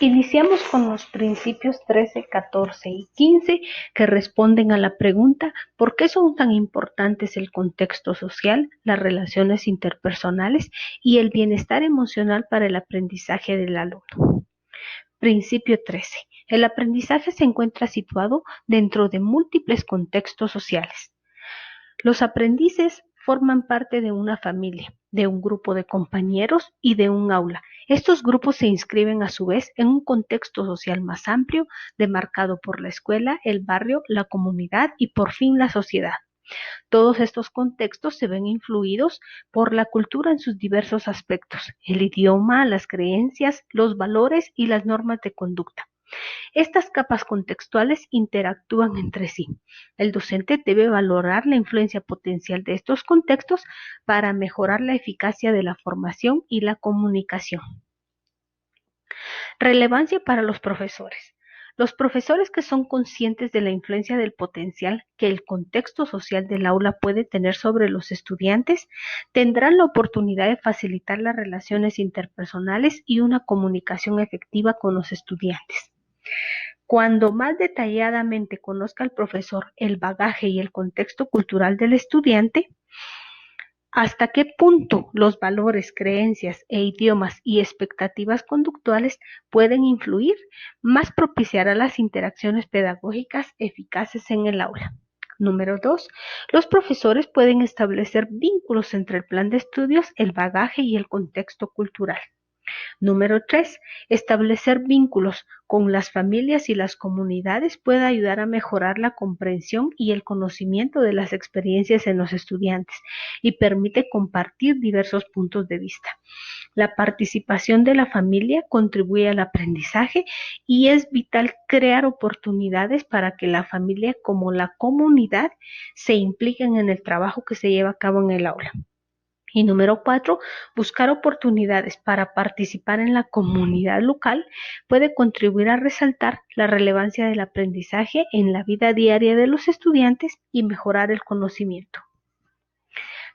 Iniciamos con los principios 13, 14 y 15 que responden a la pregunta ¿por qué son tan importantes el contexto social, las relaciones interpersonales y el bienestar emocional para el aprendizaje del alumno? Principio 13. El aprendizaje se encuentra situado dentro de múltiples contextos sociales. Los aprendices forman parte de una familia, de un grupo de compañeros y de un aula. Estos grupos se inscriben a su vez en un contexto social más amplio, demarcado por la escuela, el barrio, la comunidad y por fin la sociedad. Todos estos contextos se ven influidos por la cultura en sus diversos aspectos, el idioma, las creencias, los valores y las normas de conducta. Estas capas contextuales interactúan entre sí. El docente debe valorar la influencia potencial de estos contextos para mejorar la eficacia de la formación y la comunicación. Relevancia para los profesores. Los profesores que son conscientes de la influencia del potencial que el contexto social del aula puede tener sobre los estudiantes, tendrán la oportunidad de facilitar las relaciones interpersonales y una comunicación efectiva con los estudiantes. Cuando más detalladamente conozca el profesor el bagaje y el contexto cultural del estudiante, hasta qué punto los valores, creencias e idiomas y expectativas conductuales pueden influir, más propiciará las interacciones pedagógicas eficaces en el aula. Número 2. Los profesores pueden establecer vínculos entre el plan de estudios, el bagaje y el contexto cultural. Número 3. Establecer vínculos con las familias y las comunidades puede ayudar a mejorar la comprensión y el conocimiento de las experiencias en los estudiantes y permite compartir diversos puntos de vista. La participación de la familia contribuye al aprendizaje y es vital crear oportunidades para que la familia como la comunidad se impliquen en el trabajo que se lleva a cabo en el aula. Y número 4, buscar oportunidades para participar en la comunidad local puede contribuir a resaltar la relevancia del aprendizaje en la vida diaria de los estudiantes y mejorar el conocimiento.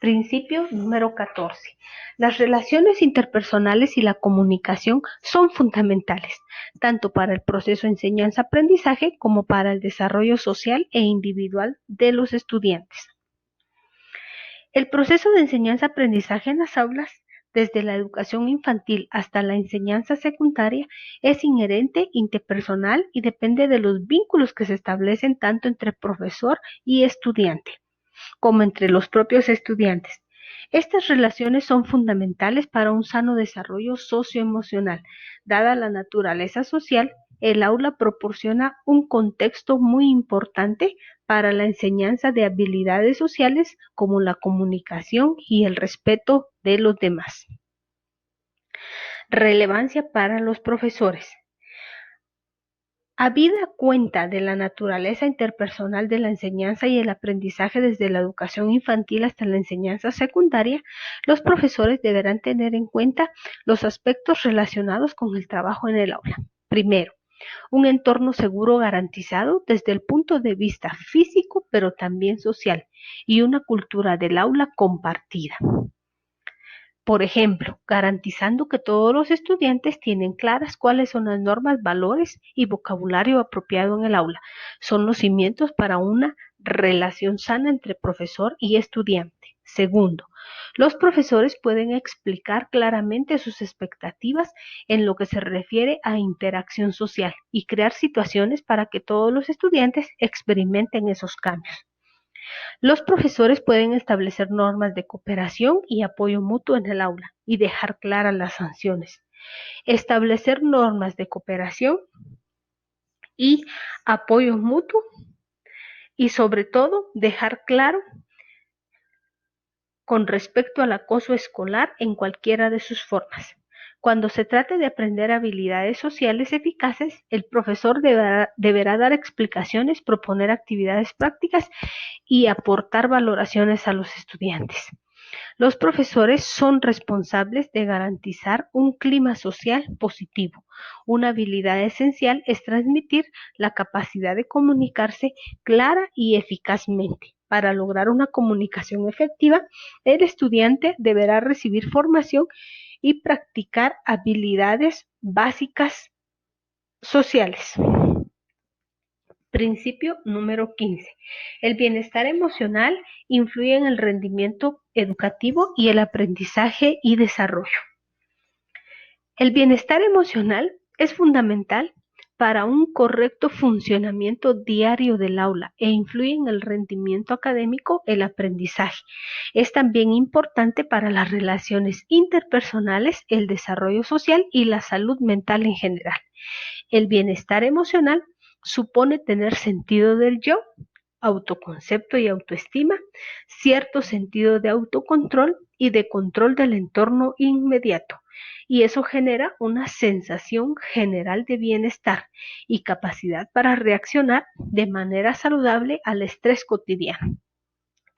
Principio número 14. Las relaciones interpersonales y la comunicación son fundamentales, tanto para el proceso de enseñanza-aprendizaje como para el desarrollo social e individual de los estudiantes. El proceso de enseñanza-aprendizaje en las aulas, desde la educación infantil hasta la enseñanza secundaria, es inherente, interpersonal y depende de los vínculos que se establecen tanto entre profesor y estudiante, como entre los propios estudiantes. Estas relaciones son fundamentales para un sano desarrollo socioemocional. Dada la naturaleza social, el aula proporciona un contexto muy importante para la enseñanza de habilidades sociales como la comunicación y el respeto de los demás. Relevancia para los profesores. Habida cuenta de la naturaleza interpersonal de la enseñanza y el aprendizaje desde la educación infantil hasta la enseñanza secundaria, los profesores deberán tener en cuenta los aspectos relacionados con el trabajo en el aula. Primero, un entorno seguro garantizado desde el punto de vista físico, pero también social, y una cultura del aula compartida. Por ejemplo, garantizando que todos los estudiantes tienen claras cuáles son las normas, valores y vocabulario apropiado en el aula. Son los cimientos para una relación sana entre profesor y estudiante. Segundo, los profesores pueden explicar claramente sus expectativas en lo que se refiere a interacción social y crear situaciones para que todos los estudiantes experimenten esos cambios. Los profesores pueden establecer normas de cooperación y apoyo mutuo en el aula y dejar claras las sanciones. Establecer normas de cooperación y apoyo mutuo y sobre todo dejar claro con respecto al acoso escolar en cualquiera de sus formas. Cuando se trate de aprender habilidades sociales eficaces, el profesor deberá dar explicaciones, proponer actividades prácticas y aportar valoraciones a los estudiantes. Los profesores son responsables de garantizar un clima social positivo. Una habilidad esencial es transmitir la capacidad de comunicarse clara y eficazmente. Para lograr una comunicación efectiva, el estudiante deberá recibir formación y practicar habilidades básicas sociales. Principio número 15. El bienestar emocional influye en el rendimiento educativo y el aprendizaje y desarrollo. El bienestar emocional es fundamental para un correcto funcionamiento diario del aula e influye en el rendimiento académico, el aprendizaje. Es también importante para las relaciones interpersonales, el desarrollo social y la salud mental en general. El bienestar emocional supone tener sentido del yo, autoconcepto y autoestima, cierto sentido de autocontrol y de control del entorno inmediato. Y eso genera una sensación general de bienestar y capacidad para reaccionar de manera saludable al estrés cotidiano.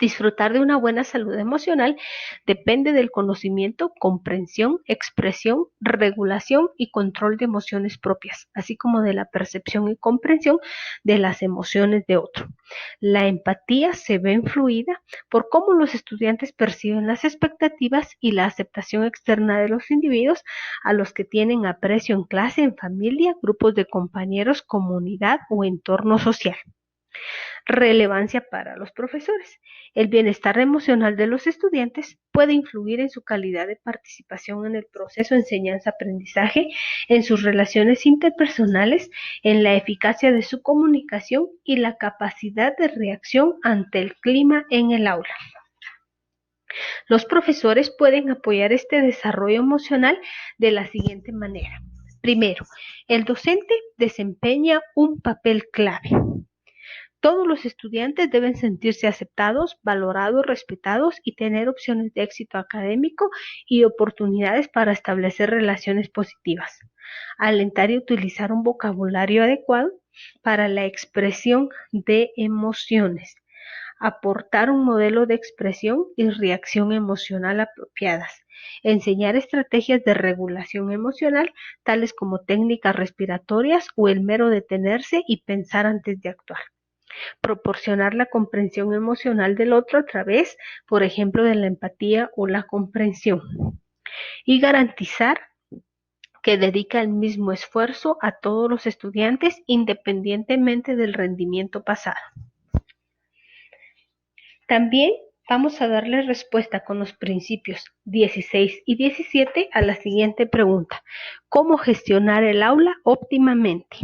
Disfrutar de una buena salud emocional depende del conocimiento, comprensión, expresión, regulación y control de emociones propias, así como de la percepción y comprensión de las emociones de otro. La empatía se ve influida por cómo los estudiantes perciben las expectativas y la aceptación externa de los individuos a los que tienen aprecio en clase, en familia, grupos de compañeros, comunidad o entorno social. Relevancia para los profesores. El bienestar emocional de los estudiantes puede influir en su calidad de participación en el proceso de enseñanza-aprendizaje, en sus relaciones interpersonales, en la eficacia de su comunicación y la capacidad de reacción ante el clima en el aula. Los profesores pueden apoyar este desarrollo emocional de la siguiente manera. Primero, el docente desempeña un papel clave. Todos los estudiantes deben sentirse aceptados, valorados, respetados y tener opciones de éxito académico y oportunidades para establecer relaciones positivas. Alentar y utilizar un vocabulario adecuado para la expresión de emociones. Aportar un modelo de expresión y reacción emocional apropiadas. Enseñar estrategias de regulación emocional, tales como técnicas respiratorias o el mero detenerse y pensar antes de actuar. Proporcionar la comprensión emocional del otro a través, por ejemplo, de la empatía o la comprensión. Y garantizar que dedica el mismo esfuerzo a todos los estudiantes independientemente del rendimiento pasado. También vamos a darle respuesta con los principios 16 y 17 a la siguiente pregunta. ¿Cómo gestionar el aula óptimamente?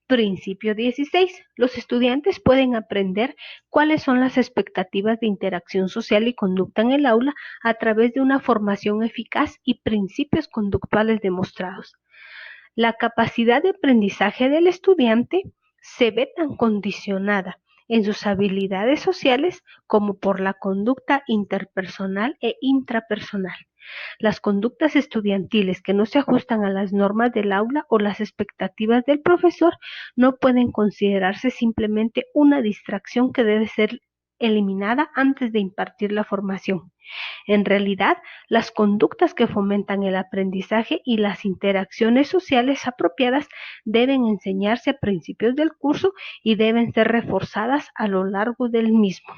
Principio 16. Los estudiantes pueden aprender cuáles son las expectativas de interacción social y conducta en el aula a través de una formación eficaz y principios conductuales demostrados. La capacidad de aprendizaje del estudiante se ve tan condicionada en sus habilidades sociales como por la conducta interpersonal e intrapersonal. Las conductas estudiantiles que no se ajustan a las normas del aula o las expectativas del profesor no pueden considerarse simplemente una distracción que debe ser eliminada antes de impartir la formación. En realidad, las conductas que fomentan el aprendizaje y las interacciones sociales apropiadas deben enseñarse a principios del curso y deben ser reforzadas a lo largo del mismo.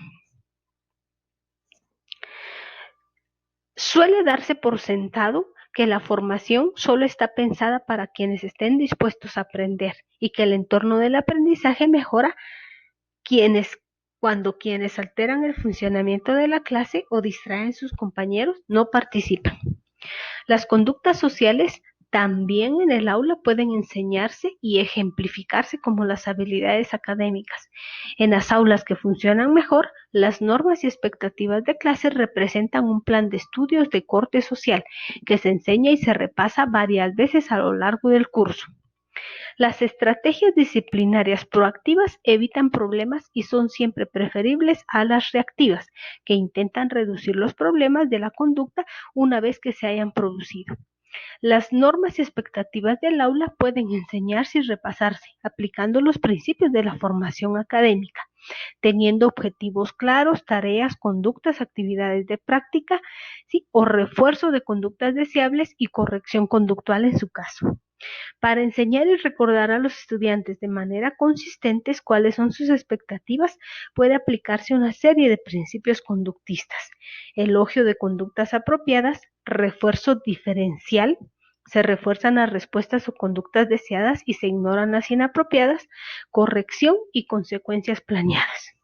Suele darse por sentado que la formación solo está pensada para quienes estén dispuestos a aprender y que el entorno del aprendizaje mejora cuando quienes alteran el funcionamiento de la clase o distraen a sus compañeros no participan. Las conductas sociales también en el aula pueden enseñarse y ejemplificarse como las habilidades académicas. En las aulas que funcionan mejor, las normas y expectativas de clase representan un plan de estudios de corte social que se enseña y se repasa varias veces a lo largo del curso. Las estrategias disciplinarias proactivas evitan problemas y son siempre preferibles a las reactivas, que intentan reducir los problemas de la conducta una vez que se hayan producido. Las normas y expectativas del aula pueden enseñarse y repasarse, aplicando los principios de la formación académica, teniendo objetivos claros, tareas, conductas, actividades de práctica, ¿sí? O refuerzo de conductas deseables y corrección conductual en su caso. Para enseñar y recordar a los estudiantes de manera consistente cuáles son sus expectativas, puede aplicarse una serie de principios conductistas: elogio de conductas apropiadas, refuerzo diferencial, Se refuerzan las respuestas o conductas deseadas y se ignoran las inapropiadas, corrección y consecuencias planeadas.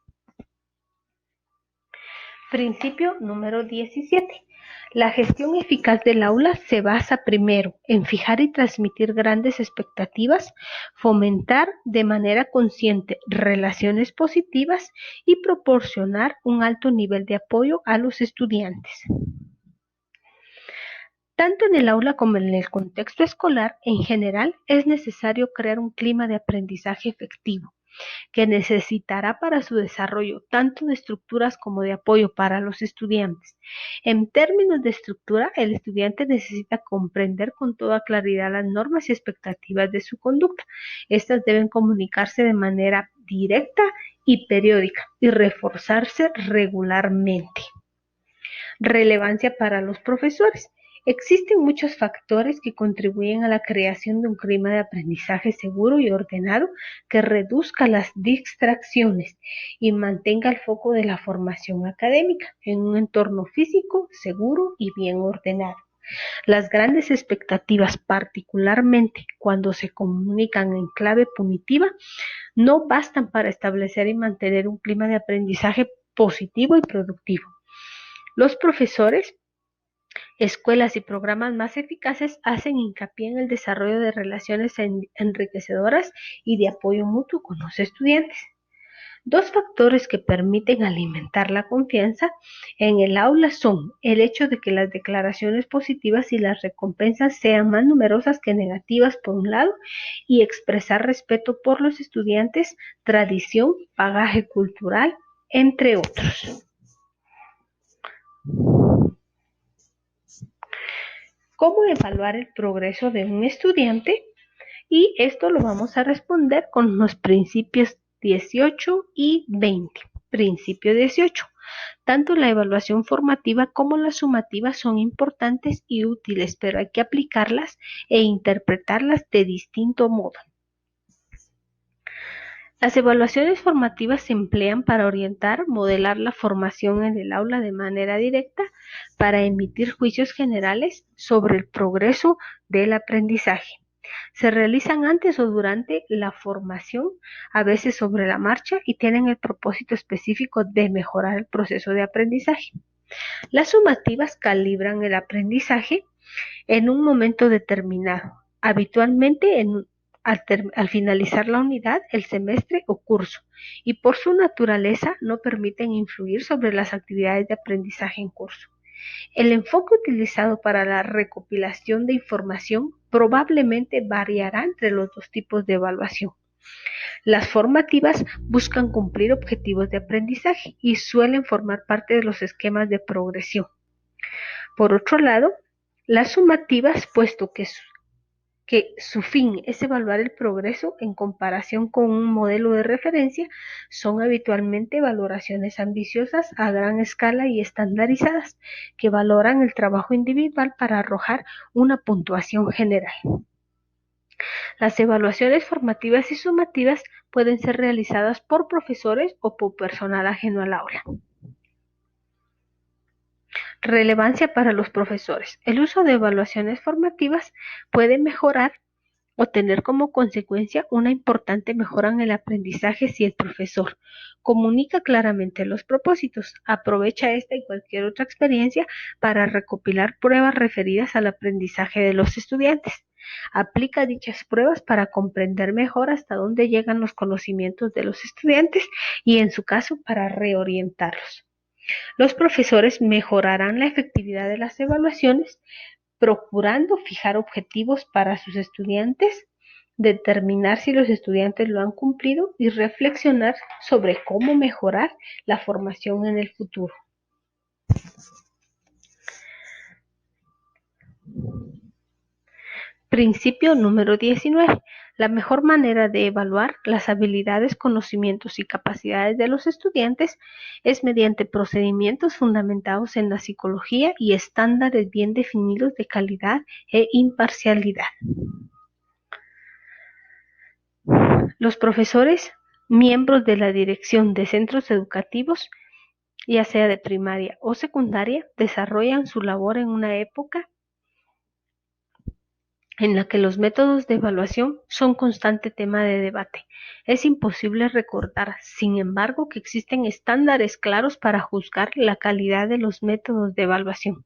Principio número 17. La gestión eficaz del aula se basa primero en fijar y transmitir grandes expectativas, fomentar de manera consciente relaciones positivas y proporcionar un alto nivel de apoyo a los estudiantes. Tanto en el aula como en el contexto escolar, en general, es necesario crear un clima de aprendizaje efectivo que necesitará para su desarrollo tanto de estructuras como de apoyo para los estudiantes. En términos de estructura, el estudiante necesita comprender con toda claridad las normas y expectativas de su conducta. Estas deben comunicarse de manera directa y periódica y reforzarse regularmente. Relevancia para los profesores. Existen muchos factores que contribuyen a la creación de un clima de aprendizaje seguro y ordenado que reduzca las distracciones y mantenga el foco de la formación académica en un entorno físico seguro y bien ordenado. Las grandes expectativas, particularmente cuando se comunican en clave punitiva, no bastan para establecer y mantener un clima de aprendizaje positivo y productivo. Los profesores, escuelas y programas más eficaces hacen hincapié en el desarrollo de relaciones enriquecedoras y de apoyo mutuo con los estudiantes. Dos factores que permiten alimentar la confianza en el aula son el hecho de que las declaraciones positivas y las recompensas sean más numerosas que negativas por un lado y expresar respeto por los estudiantes, tradición, bagaje cultural, entre otros. ¿Cómo evaluar el progreso de un estudiante? Y esto lo vamos a responder con los principios 18 y 20. Principio 18. Tanto la evaluación formativa como la sumativa son importantes y útiles, pero hay que aplicarlas e interpretarlas de distinto modo. Las evaluaciones formativas se emplean para orientar, modelar la formación en el aula de manera directa, para emitir juicios generales sobre el progreso del aprendizaje. Se realizan antes o durante la formación, a veces sobre la marcha, y tienen el propósito específico de mejorar el proceso de aprendizaje. Las sumativas calibran el aprendizaje en un momento determinado, habitualmente al finalizar la unidad, el semestre o curso, y por su naturaleza no permiten influir sobre las actividades de aprendizaje en curso. El enfoque utilizado para la recopilación de información probablemente variará entre los dos tipos de evaluación. Las formativas buscan cumplir objetivos de aprendizaje y suelen formar parte de los esquemas de progresión. Por otro lado, las sumativas, puesto que su fin es evaluar el progreso en comparación con un modelo de referencia, son habitualmente valoraciones ambiciosas a gran escala y estandarizadas, que valoran el trabajo individual para arrojar una puntuación general. Las evaluaciones formativas y sumativas pueden ser realizadas por profesores o por personal ajeno al aula. Relevancia para los profesores. El uso de evaluaciones formativas puede mejorar o tener como consecuencia una importante mejora en el aprendizaje si el profesor comunica claramente los propósitos, aprovecha esta y cualquier otra experiencia para recopilar pruebas referidas al aprendizaje de los estudiantes. Aplica dichas pruebas para comprender mejor hasta dónde llegan los conocimientos de los estudiantes y, en su caso, para reorientarlos. Los profesores mejorarán la efectividad de las evaluaciones procurando fijar objetivos para sus estudiantes, determinar si los estudiantes lo han cumplido y reflexionar sobre cómo mejorar la formación en el futuro. Principio número 19. La mejor manera de evaluar las habilidades, conocimientos y capacidades de los estudiantes es mediante procedimientos fundamentados en la psicología y estándares bien definidos de calidad e imparcialidad. Los profesores, miembros de la dirección de centros educativos, ya sea de primaria o secundaria, desarrollan su labor en una época en la que los métodos de evaluación son constante tema de debate. Es imposible recordar, sin embargo, que existen estándares claros para juzgar la calidad de los métodos de evaluación.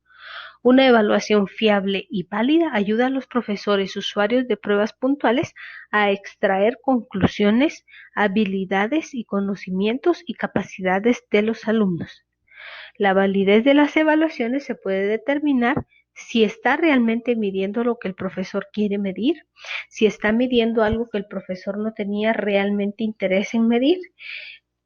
Una evaluación fiable y válida ayuda a los profesores usuarios de pruebas puntuales a extraer conclusiones, habilidades y conocimientos y capacidades de los alumnos. La validez de las evaluaciones se puede determinar si está realmente midiendo lo que el profesor quiere medir, si está midiendo algo que el profesor no tenía realmente interés en medir,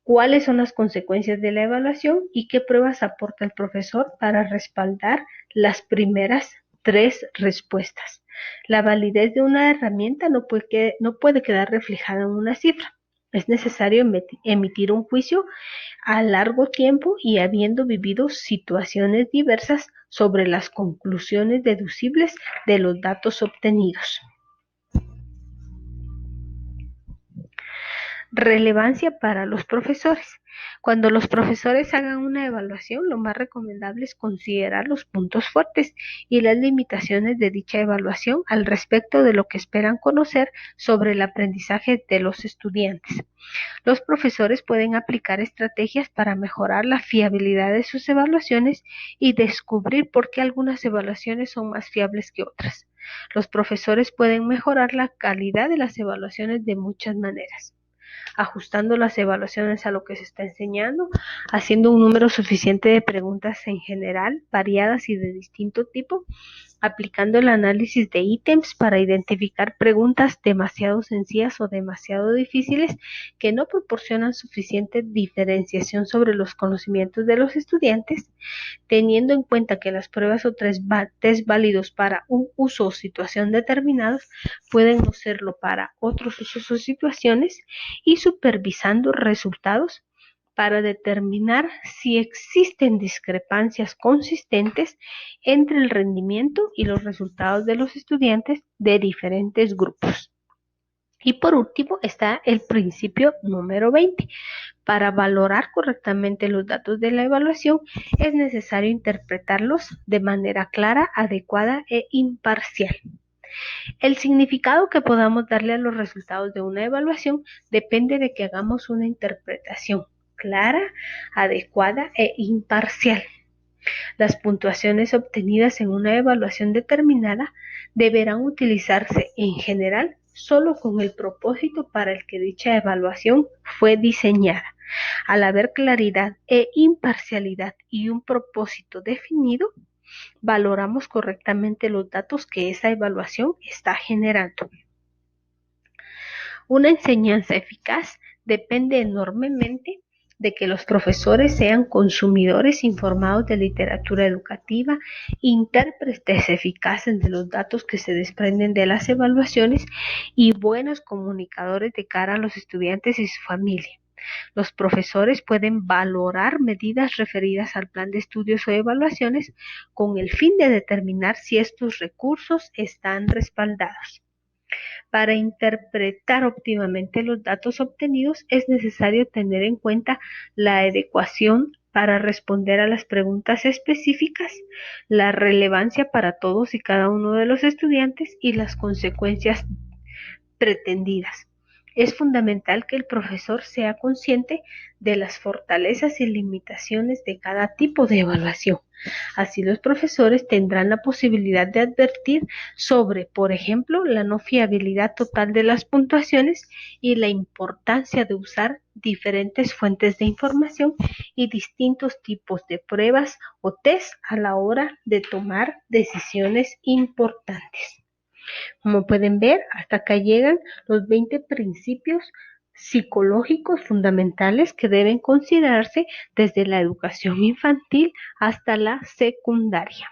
cuáles son las consecuencias de la evaluación y qué pruebas aporta el profesor para respaldar las primeras tres respuestas. La validez de una herramienta no puede quedar reflejada en una cifra. Es necesario emitir un juicio a largo tiempo y habiendo vivido situaciones diversas sobre las conclusiones deducibles de los datos obtenidos. Relevancia para los profesores. Cuando los profesores hagan una evaluación, lo más recomendable es considerar los puntos fuertes y las limitaciones de dicha evaluación al respecto de lo que esperan conocer sobre el aprendizaje de los estudiantes. Los profesores pueden aplicar estrategias para mejorar la fiabilidad de sus evaluaciones y descubrir por qué algunas evaluaciones son más fiables que otras. Los profesores pueden mejorar la calidad de las evaluaciones de muchas maneras: ajustando las evaluaciones a lo que se está enseñando, haciendo un número suficiente de preguntas en general, variadas y de distinto tipo, aplicando el análisis de ítems para identificar preguntas demasiado sencillas o demasiado difíciles que no proporcionan suficiente diferenciación sobre los conocimientos de los estudiantes, teniendo en cuenta que las pruebas o test válidos para un uso o situación determinados pueden no serlo para otros usos o situaciones, y supervisando resultados para determinar si existen discrepancias consistentes entre el rendimiento y los resultados de los estudiantes de diferentes grupos. Y por último está el principio número 20. Para valorar correctamente los datos de la evaluación es necesario interpretarlos de manera clara, adecuada e imparcial. El significado que podamos darle a los resultados de una evaluación depende de que hagamos una interpretación clara, adecuada e imparcial. Las puntuaciones obtenidas en una evaluación determinada deberán utilizarse en general solo con el propósito para el que dicha evaluación fue diseñada. Al haber claridad e imparcialidad y un propósito definido, valoramos correctamente los datos que esa evaluación está generando. Una enseñanza eficaz depende enormemente de que los profesores sean consumidores informados de literatura educativa, intérpretes eficaces de los datos que se desprenden de las evaluaciones y buenos comunicadores de cara a los estudiantes y su familia. Los profesores pueden valorar medidas referidas al plan de estudios o evaluaciones con el fin de determinar si estos recursos están respaldados. Para interpretar óptimamente los datos obtenidos es necesario tener en cuenta la adecuación para responder a las preguntas específicas, la relevancia para todos y cada uno de los estudiantes y las consecuencias pretendidas. Es fundamental que el profesor sea consciente de las fortalezas y limitaciones de cada tipo de evaluación. Así los profesores tendrán la posibilidad de advertir sobre, por ejemplo, la no fiabilidad total de las puntuaciones y la importancia de usar diferentes fuentes de información y distintos tipos de pruebas o test a la hora de tomar decisiones importantes. Como pueden ver, hasta acá llegan los 20 principios psicológicos fundamentales que deben considerarse desde la educación infantil hasta la secundaria.